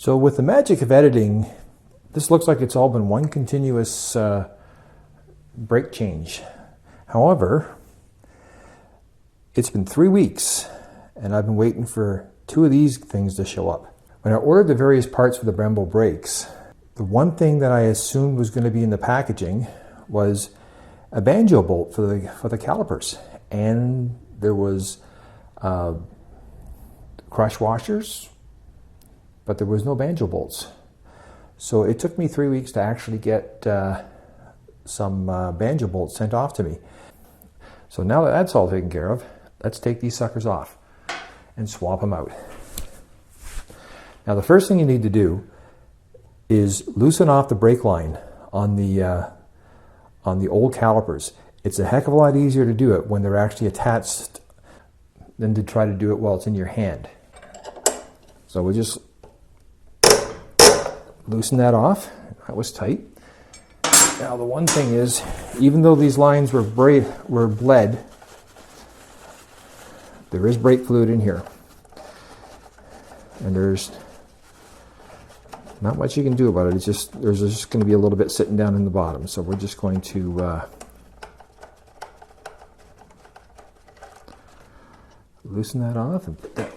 So with the magic of editing, this looks like it's all been one continuous brake change. However, it's been 3 weeks and I've been waiting for 2 of these things to show up. When I ordered the various parts for the Brembo brakes, the one thing that I assumed was going to be in the packaging was a banjo bolt for the calipers, and there was crush washers, but there was no banjo bolts. So it took me 3 weeks to actually get some banjo bolts sent off to me. So now that that's all taken care of, let's take these suckers off and swap them out. Now the first thing you need to do is loosen off the brake line on the old calipers. It's a heck of a lot easier to do it when they're actually attached than to try to do it while it's in your hand. So we'll just loosen that off. That was tight. Now the one thing is, even though these lines were bled, there is brake fluid in here. And there's not much you can do about it. It's just, there's just going to be a little bit sitting down in the bottom. So we're just going to loosen that off and put that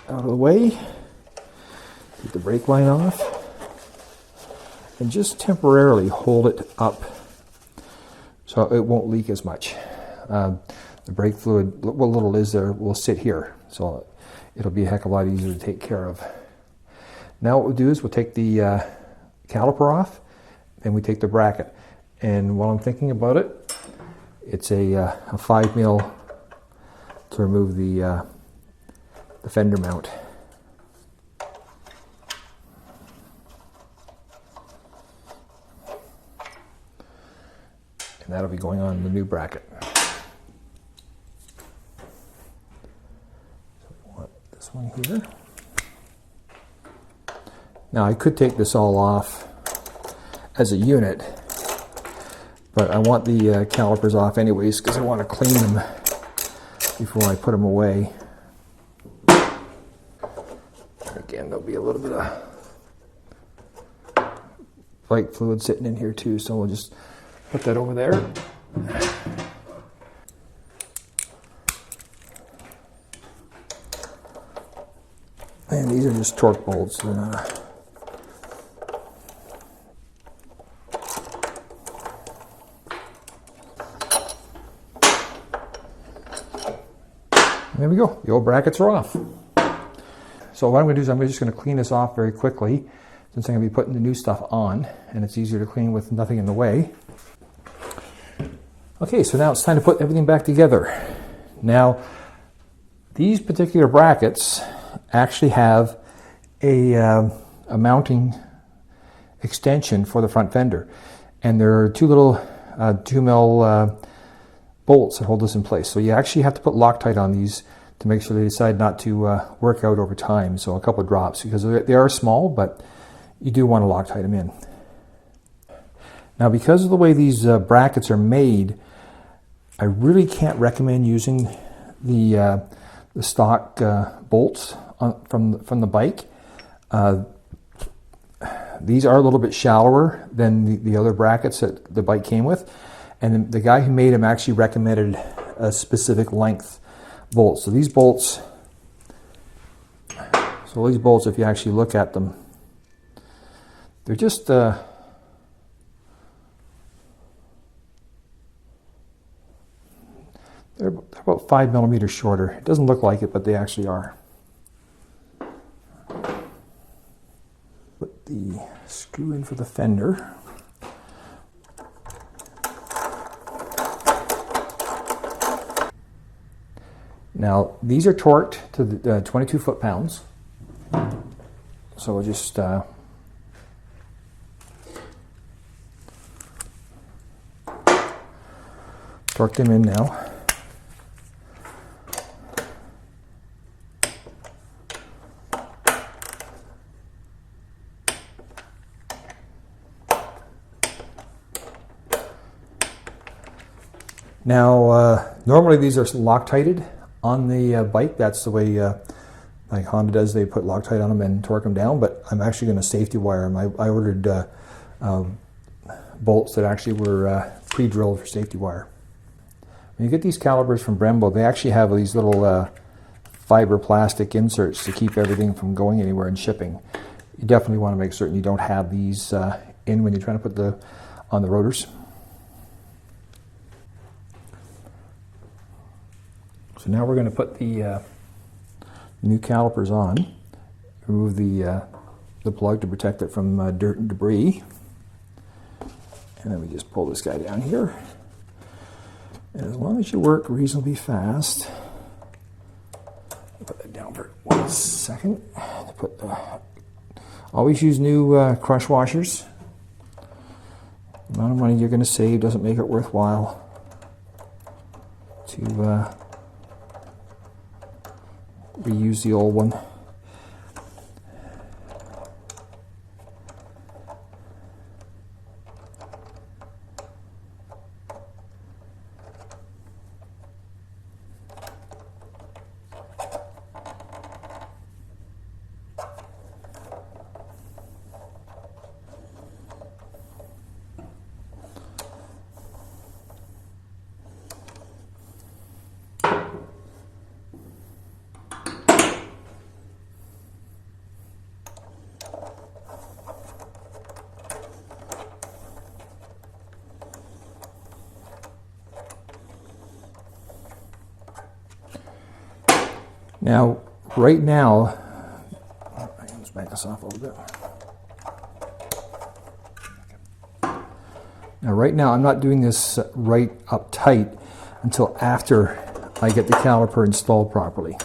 out of the way. Get the brake line off. And just temporarily hold it up so it won't leak as much. The brake fluid, what little is there, will sit here. So it'll be a heck of a lot easier to take care of. Now what we'll do is we'll take the caliper off and we take the bracket. And while I'm thinking about it, it's a 5 mil to remove the fender mount. And that'll be going on in the new bracket. So we want this one here. Now I could take this all off as a unit, but I want the calipers off anyways because I want to clean them before I put them away. Again, there'll be a little bit of brake fluid sitting in here too, so we'll just put that over there. And these are just torque bolts. They're not There we go. The old brackets are off. So what I'm going to do is I'm just going to clean this off very quickly, since I'm going to be putting the new stuff on, and it's easier to clean with nothing in the way. Okay, so now it's time to put everything back together. Now, these particular brackets actually have a mounting extension for the front fender, and there are 2 little 2 mil bolts that hold this in place. So you actually have to put Loctite on these to make sure they decide not to work out over time. So a couple of drops, because they are small, but you do want to Loctite them in. Now, because of the way these brackets are made, I really can't recommend using the stock bolts from the bike. These are a little bit shallower than the other brackets that the bike came with, and the guy who made them actually recommended a specific length bolt. So these bolts, if you actually look at them, they're just they're about 5 millimeters shorter. It doesn't look like it, but they actually are. Put the screw in for the fender. Now, these are torqued to the 22 foot-pounds. So we'll just torque them in now. Now, normally these are Loctited on the bike. That's the way like Honda does. They put Loctite on them and torque them down, but I'm actually going to safety wire them. I ordered bolts that actually were pre-drilled for safety wire. When you get these calipers from Brembo, they actually have these little fiber plastic inserts to keep everything from going anywhere and shipping. You definitely want to make certain you don't have these in when you're trying to put on the rotors. So now we're going to put the new calipers on. Remove the plug to protect it from dirt and debris. And then we just pull this guy down here. And as long as you work reasonably fast, I'll put that down for 1 second. Always use new crush washers. The amount of money you're going to save doesn't make it worthwhile to reuse the old one. Now, right now, let's back this off a little bit. Now, right now, I'm not doing this right up tight until after I get the caliper installed properly.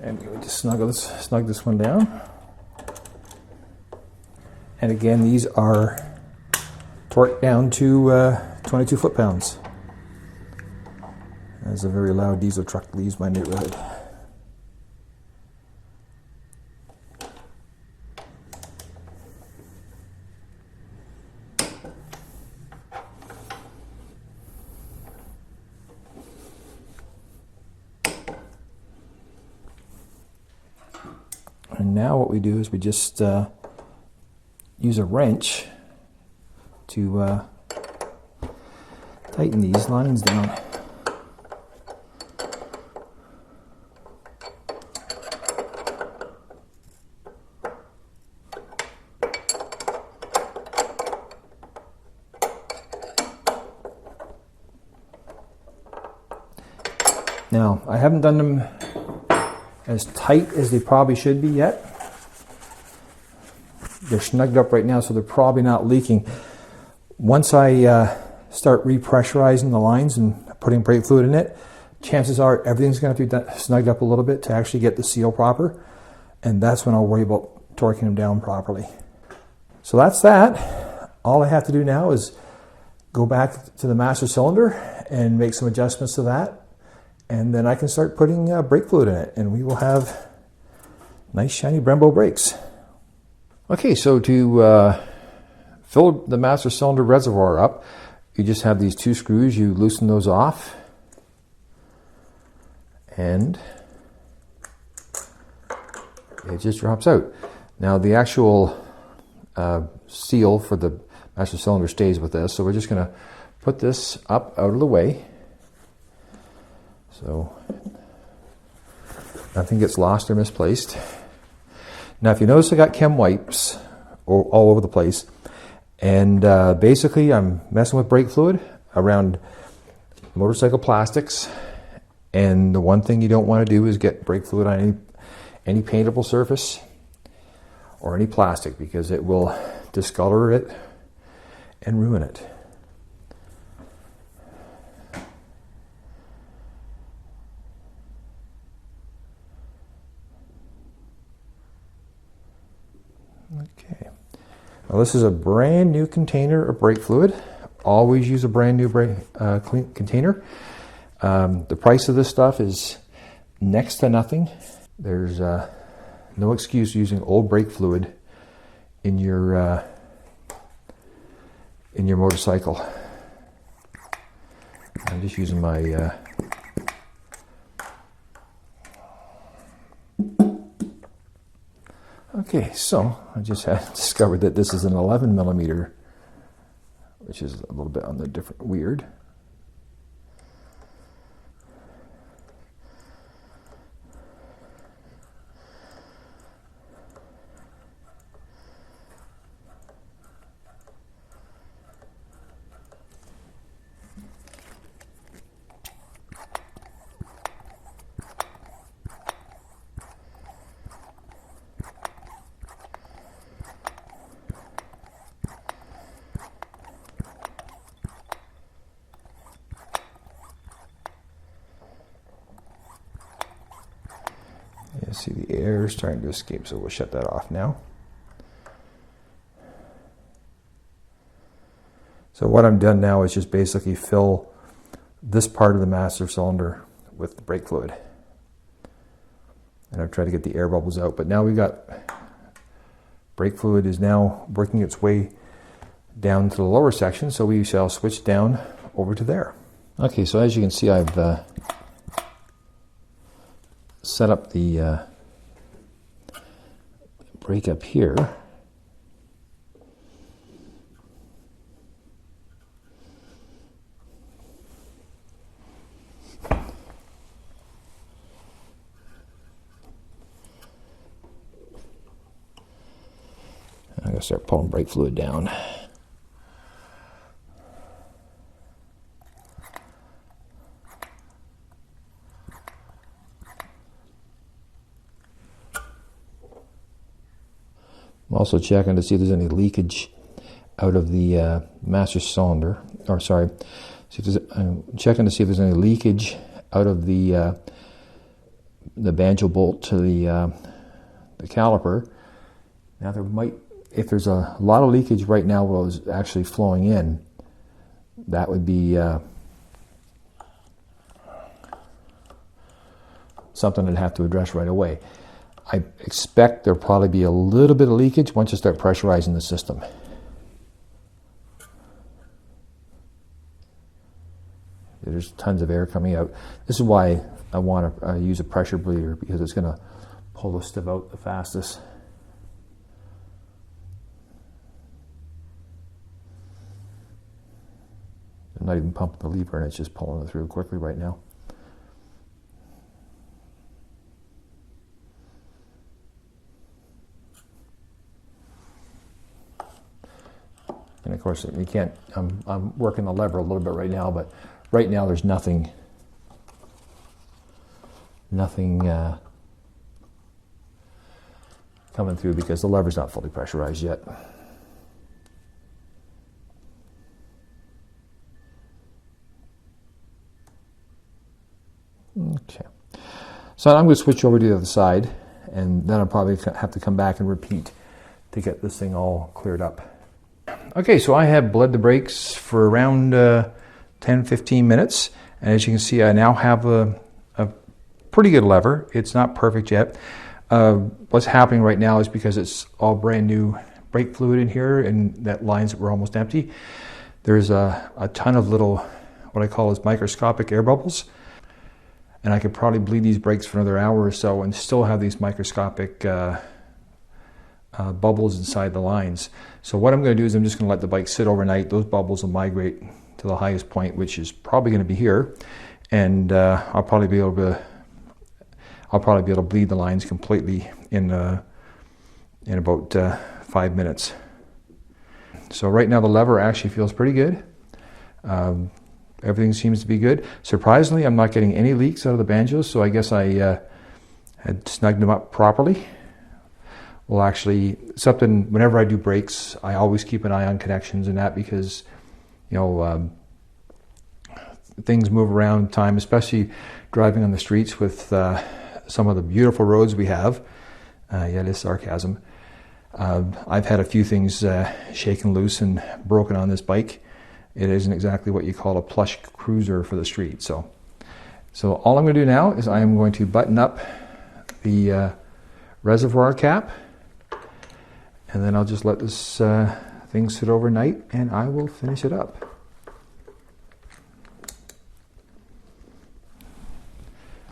And we just snug this one down. And again, these are torqued down to 22 foot-pounds. As a very loud diesel truck leaves my neighborhood. And now what we do is we just use a wrench to tighten these lines down. Now, I haven't done them as tight as they probably should be yet. They're snugged up right now, so they're probably not leaking. Once I start repressurizing the lines and putting brake fluid in it, chances are everything's going to have to be snugged up a little bit to actually get the seal proper, and that's when I'll worry about torquing them down properly. So that's that. All I have to do now is go back to the master cylinder and make some adjustments to that, and then I can start putting brake fluid in it, and we will have nice shiny Brembo brakes. Okay, so to fill the master cylinder reservoir up, you just have these two screws. You loosen those off, and it just drops out. Now the actual seal for the master cylinder stays with this, so we're just going to put this up out of the way so nothing gets lost or misplaced. Now, if you notice, I got chem wipes all over the place, and basically I'm messing with brake fluid around motorcycle plastics, and the one thing you don't want to do is get brake fluid on any paintable surface or any plastic, because it will discolor it and ruin it. Okay, well, this is a brand new container of brake fluid. Always use a brand new container. The price of this stuff is next to nothing. There's no excuse using old brake fluid in your motorcycle. I'm just using my okay, so I just had discovered that this is an 11 millimeter, which is a little bit on the different weird. You see the air is starting to escape, so we'll shut that off now. So what I'm done now is just basically fill this part of the master cylinder with the brake fluid. And I've tried to get the air bubbles out, but now we've got brake fluid is now working its way down to the lower section, so we shall switch down over to there. Okay, so as you can see, I've set up the brake up here. I'm going to start pulling brake fluid down. I'm also checking to see if there's any leakage out of the master cylinder, or sorry, I'm checking to see if there's any leakage out of the banjo bolt to the caliper. Now there might, if there's a lot of leakage right now while it's actually flowing in, that would be something I'd have to address right away. I expect there'll probably be a little bit of leakage once you start pressurizing the system. There's tons of air coming out. This is why I want to use a pressure bleeder, because it's going to pull the stuff out the fastest. I'm not even pumping the lever, and it's just pulling it through quickly right now. And of course, we can't, I'm working the lever a little bit right now, but right now there's nothing coming through because the lever's not fully pressurized yet. Okay, so I'm going to switch over to the other side, and then I'll probably have to come back and repeat to get this thing all cleared up. Okay, so I have bled the brakes for around 10-15 minutes, and as you can see, I now have a pretty good lever. It's not perfect yet. What's happening right now is because it's all brand new brake fluid in here, and that lines that were almost empty. There's a ton of little, what I call as microscopic air bubbles, and I could probably bleed these brakes for another hour or so and still have these microscopic bubbles inside the lines. So what I'm going to do is I'm just going to let the bike sit overnight. Those bubbles will migrate to the highest point, which is probably going to be here, and I'll probably be able to bleed the lines completely in about 5 minutes. So right now the lever actually feels pretty good. Everything seems to be good. Surprisingly, I'm not getting any leaks out of the banjos, so I guess I had snugged them up properly. Well, actually, whenever I do brakes, I always keep an eye on connections and that, because, you know, things move around time, especially driving on the streets with some of the beautiful roads we have. Yeah, it is sarcasm. I've had a few things shaken loose and broken on this bike. It isn't exactly what you call a plush cruiser for the street, so So all I'm going to do now is I am going to button up the reservoir cap, and then I'll just let this thing sit overnight and I will finish it up.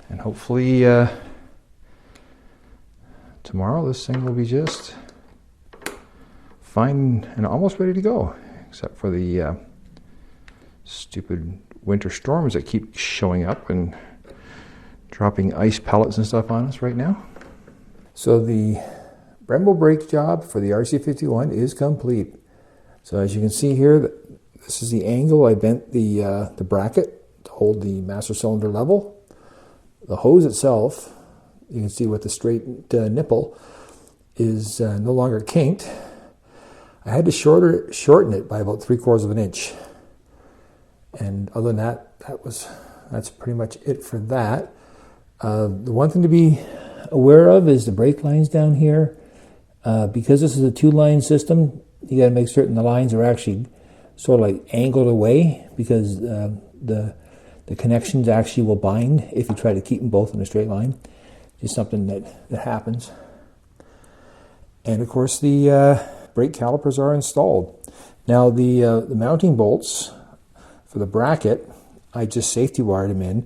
And hopefully tomorrow this thing will be just fine and almost ready to go, except for the stupid winter storms that keep showing up and dropping ice pellets and stuff on us right now. So the Brembo brake job for the RC51 is complete. So as you can see here, this is the angle I bent the bracket to hold the master cylinder level. The hose itself, you can see with the straight nipple, is no longer kinked. I had to shorten it by about 3/4 of an inch. And other than that, that's pretty much it for that. The one thing to be aware of is the brake lines down here. Because this is a 2-line system, you got to make certain the lines are actually sort of like angled away, because the connections actually will bind if you try to keep them both in a straight line. Just something that happens. And of course the brake calipers are installed. Now the mounting bolts for the bracket, I just safety wired them in.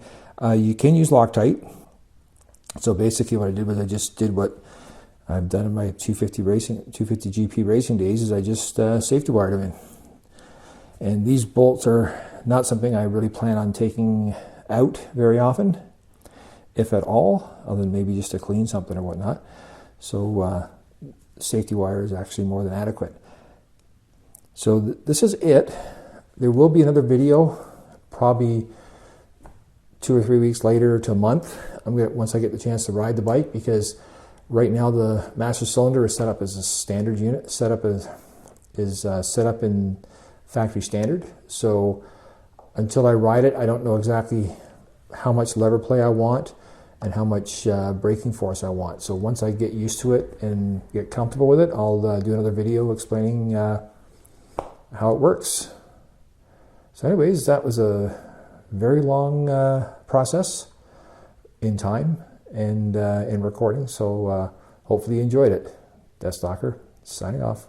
You can use Loctite. So basically what I did was I just did what I've done in my 250 GP racing days, is I just safety wired them in. And these bolts are not something I really plan on taking out very often, if at all, other than maybe just to clean something or whatnot. So safety wire is actually more than adequate. So this is it. There will be another video, probably 2 or 3 weeks later to a month. Once I get the chance to ride the bike, because right now the master cylinder is set up as a standard unit, set up in factory standard. So until I ride it, I don't know exactly how much lever play I want and how much braking force I want. So once I get used to it and get comfortable with it, I'll do another video explaining how it works. So anyways, that was a very long process in time and in recording. So hopefully you enjoyed it. DeathsStalker signing off.